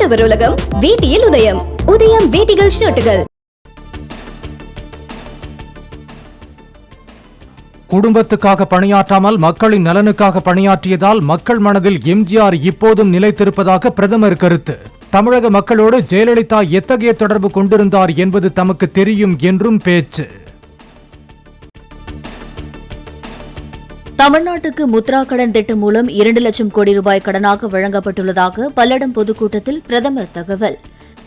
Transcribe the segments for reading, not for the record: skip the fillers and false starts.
ஆடவர் உலகம் வேட்டியில் உதயம். உதயம் வேட்டிகள் ஷர்ட்டுகள். குடும்பத்துக்காக பணியாற்றாமல் மக்களின் நலனுக்காக பணியாற்றியதால் மக்கள் மனதில் எம்ஜிஆர் இப்போதும் நிலைத்திருப்பதாக பிரதமர் கருத்து. தமிழக மக்களோடு ஜெயலலிதா எத்தகைய தொடர்பு கொண்டிருந்தார் என்பது தமக்கு தெரியும் என்றும் பேச்சு. தமிழ்நாட்டுக்கு முத்ரா கடன் திட்டம் மூலம் 2 லட்சம் கோடி ரூபாய் கடனாக வழங்கப்பட்டுள்ளதாக பல்லடம் பொதுக்கூட்டத்தில் பிரதமர் தகவல்.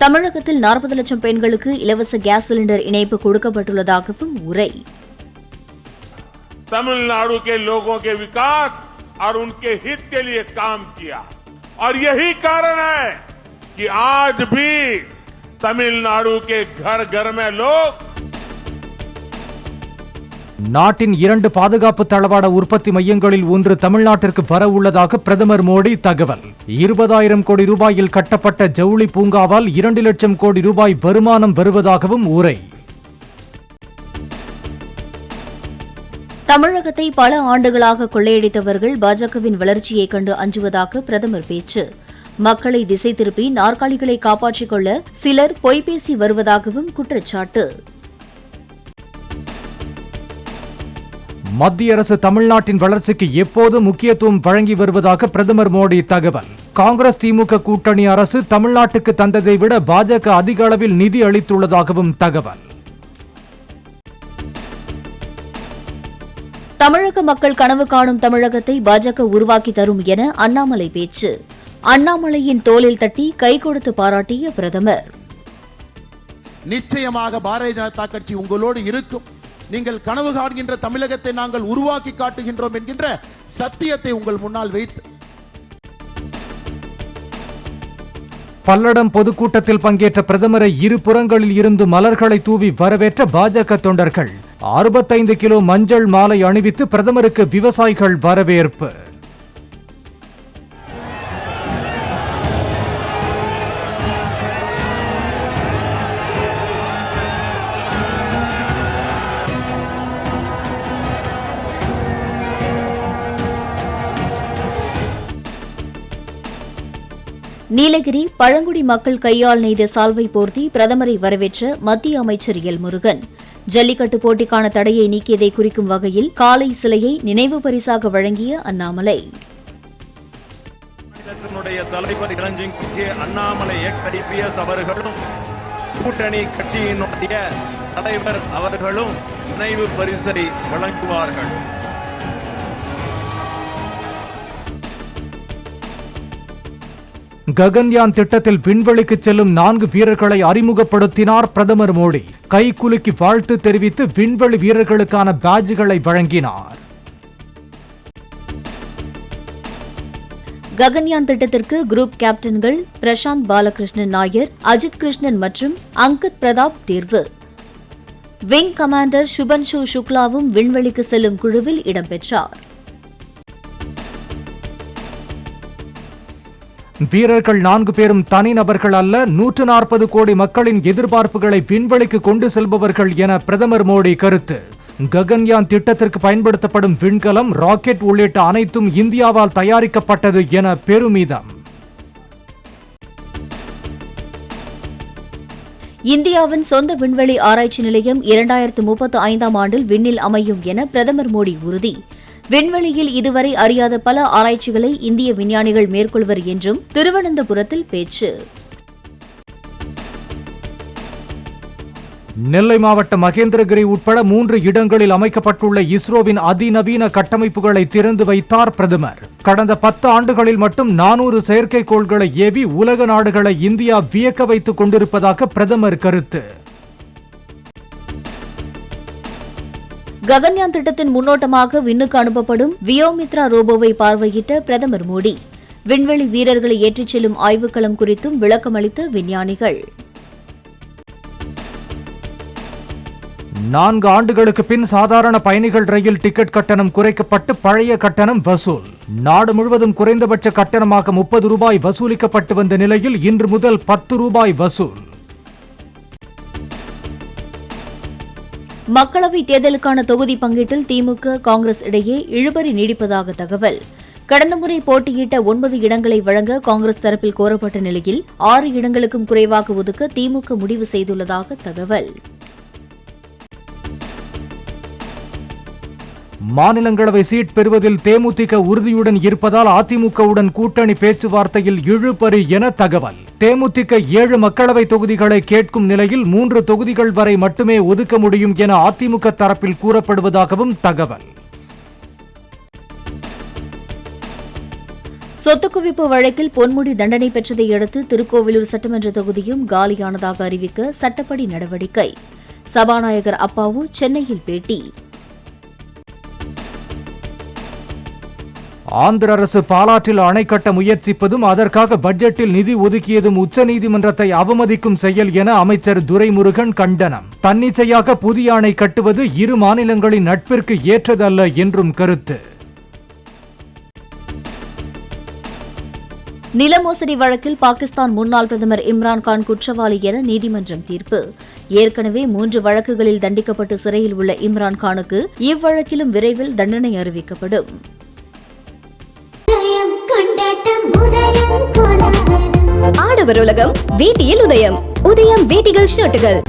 தமிழகத்தில் 40 லட்சம் பெண்களுக்கு இலவச கேஸ் சிலிண்டர் இணைப்பு கொடுக்கப்பட்டுள்ளதாகவும் உரை. तमिलनाडु के लोगों के विकास और उनके हित के लिए काम किया और यही कारण है कि आज भी तमिलनाडु के घर घर में लोग நாட்டின் 2 பாதுகாப்பு தளவாட உற்பத்தி மையங்களில் ஒன்று தமிழ்நாட்டிற்கு வர உள்ளதாக பிரதமர் மோடி தகவல். 20,000 கோடி ரூபாயில் கட்டப்பட்ட ஜவுளி பூங்காவால் 2 லட்சம் கோடி ரூபாய் வருமானம் வருவதாகவும் உரை. தமிழகத்தை பல ஆண்டுகளாக கொள்ளையடித்தவர்கள் பாஜகவின் வளர்ச்சியை கண்டு அஞ்சுவதாக பிரதமர் பேச்சு. மக்களை திசை திருப்பி நாற்காலிகளை காப்பாற்றிக் கொள்ள சிலர் பொய் பேசி வருவதாகவும் குற்றச்சாட்டு. மத்திய அரசு தமிழ்நாட்டின் வளர்ச்சிக்கு எப்போது முக்கியத்துவம் வழங்கி வருவதாக பிரதமர் மோடி தகவல். காங்கிரஸ் திமுக கூட்டணி அரசு தமிழ்நாட்டுக்கு தந்ததை விட பாஜக அதிக அளவில் நிதி அளித்துள்ளதாகவும் தகவல். தமிழக மக்கள் கனவு காணும் தமிழகத்தை பாஜக உருவாக்கி தரும் என அண்ணாமலை பேச்சு. அண்ணாமலையின் தோளில் தட்டி கை கொடுத்து பாராட்டிய பிரதமர். நிச்சயமாக பாரதிய ஜனதா கட்சி உங்களோடு இருக்கும். நீங்கள் கனவு காண்கின்ற தமிழகத்தை நாங்கள் உருவாக்கி காட்டுகின்றோம் என்கின்ற சத்தியத்தை உங்கள் முன்னால் வைத்து. பல்லடம் பொதுக்கூட்டத்தில் பங்கேற்ற பிரதமரை இரு புறங்களில் இருந்து மலர்களை தூவி வரவேற்ற பாஜக தொண்டர்கள். 65 கிலோ மஞ்சள் மாலை அணிவித்து பிரதமருக்கு விவசாயிகள் வரவேற்பு. நீலகிரி பழங்குடி மக்கள் கையால் நெய்த சால்வை போர்த்தி பிரதமரை வரவேற்ற மத்திய அமைச்சர் எல் முருகன். ஜல்லிக்கட்டு போட்டிக்கான தடையை நீக்கியதை குறிக்கும் வகையில் காளை சிலையை நினைவு பரிசாக வழங்கிய அண்ணாமலை. தலைவர் இளஞ்சிங் அண்ணாமலை அவர்களும் கூட்டணி கட்சியினுடைய தலைவர் அவர்களும் நினைவு பரிசை வழங்குவார்கள். ககன்யான் திட்டத்தில் விண்வெளிக்கு செல்லும் 4 வீரர்களை அறிமுகப்படுத்தினார் பிரதமர் மோடி. கை குலுக்கி வாழ்த்து தெரிவித்து விண்வெளி வீரர்களுக்கான பேட்ஜ்களை வழங்கினார். ககன்யான் திட்டத்திற்கு குரூப் கேப்டன்கள் பிரசாந்த் பாலகிருஷ்ணன் நாயர், அஜித் கிருஷ்ணன் மற்றும் அங்கத் பிரதாப் தேர்வு. விங் கமாண்டர் சுபன்ஷு சுக்லாவும் விண்வெளிக்கு செல்லும் குழுவில் இடம்பெற்றார். வீரர்கள் 4 பேரும் தனிநபர்கள் அல்ல, 140 கோடி மக்களின் எதிர்பார்ப்புகளை விண்வெளிக்கு கொண்டு செல்பவர்கள் என பிரதமர் மோடி கருத்து. ககன்யான் திட்டத்திற்கு பயன்படுத்தப்படும் விண்கலம், ராக்கெட் உள்ளிட்ட அனைத்தும் இந்தியாவால் தயாரிக்கப்பட்டது என பெருமிதம். இந்தியாவின் சொந்த விண்வெளி ஆராய்ச்சி நிலையம் 2035ஆம் ஆண்டில் விண்ணில் அமையும் என பிரதமர் மோடி உறுதி. விண்வெளியில் இதுவரை அறியாத பல ஆராய்ச்சிகளை இந்திய விஞ்ஞானிகள் மேற்கொள்வர் என்றும் திருவனந்தபுரத்தில் பேச்சு. நெல்லை மாவட்டம் மகேந்திரகிரி உட்பட 3 இடங்களில் அமைக்கப்பட்டுள்ள இஸ்ரோவின் அதிநவீன கட்டமைப்புகளை திறந்து வைத்தார் பிரதமர். கடந்த 10 ஆண்டுகளில் மட்டும் 400 செயற்கைக்கோள்களை ஏவி உலக நாடுகளை இந்தியா வியக்க வைத்துக் கொண்டிருப்பதாக பிரதமர் கருத்து. ககன்யான் திட்டத்தின் முன்னோட்டமாக விண்ணுக்கு அனுப்பப்படும் வியோமித்ரா ரோபோவை பார்வையிட்ட பிரதமர் மோடி. விண்வெளி வீரர்களை ஏற்றிச் செல்லும் ஆய்வுக்களம் குறித்தும் விளக்கமளித்த விஞ்ஞானிகள். 4 ஆண்டுகளுக்கு பின் சாதாரண பயணிகள் ரயில் டிக்கெட் கட்டணம் குறைக்கப்பட்டு பழைய கட்டணம் வசூல். நாடு முழுவதும் குறைந்தபட்ச கட்டணமாக 30 ரூபாய் வசூலிக்கப்பட்டு வந்த நிலையில் இன்று முதல் 10 ரூபாய் வசூல். மக்களவைத் தேர்தலுக்கான தொகுதி பங்கீட்டில் திமுக காங்கிரஸ் இடையே இழுபறி நீடிப்பதாக தகவல். கடந்த முறை போட்டியிட்ட 9 இடங்களை வழங்க காங்கிரஸ் தரப்பில் கோரப்பட்ட நிலையில் 6 இடங்களுக்கும் குறைவாக ஒதுக்க திமுக முடிவு செய்துள்ளதாக தகவல். மாநிலங்களவை சீட் பெறுவதில் தேமுதிக உறுதியுடன் இருப்பதால் அதிமுகவுடன் கூட்டணி பேச்சுவார்த்தையில் இழுபறி என தகவல். தேமுதிக 7 மக்களவை தொகுதிகளை கேட்கும் நிலையில் 3 தொகுதிகள் வரை மட்டுமே ஒதுக்க முடியும் என அதிமுக தரப்பில் கூறப்படுவதாகவும் தகவல். சொத்து குவிப்பு வழக்கில் பொன்முடி தண்டனை பெற்றதை அடுத்து திருக்கோவிலூர் சட்டமன்ற தொகுதியும் காலியானதாக அறிவிக்க சட்டப்படி நடவடிக்கை. சபாநாயகர் அப்பாவு சென்னையில் பேட்டி. ஆந்திர அரசு பாலாற்றில் அணை கட்ட முயற்சிப்பதும் அதற்காக பட்ஜெட்டில் நிதி ஒதுக்கியதும் உச்சநீதிமன்றத்தை அவமதிக்கும் செயல் என அமைச்சர் துரைமுருகன் கண்டனம். தன்னிச்சையாக புதிய அணை கட்டுவது இரு மாநிலங்களின் நட்பிற்கு ஏற்றதல்ல என்றும் கருத்து. நில மோசடி வழக்கில் பாகிஸ்தான் முன்னாள் பிரதமர் இம்ரான்கான் குற்றவாளி என நீதிமன்றம் தீர்ப்பு. ஏற்கனவே 3 வழக்குகளில் தண்டிக்கப்பட்டு சிறையில் உள்ள இம்ரான்கானுக்கு இவ்வழக்கிலும் விரைவில் தண்டனை அறிவிக்கப்படும். ஆடவர் உலகம் வேட்டியில் உதயம். உதயம் வேட்டிகள் ஷர்ட்டுகள்.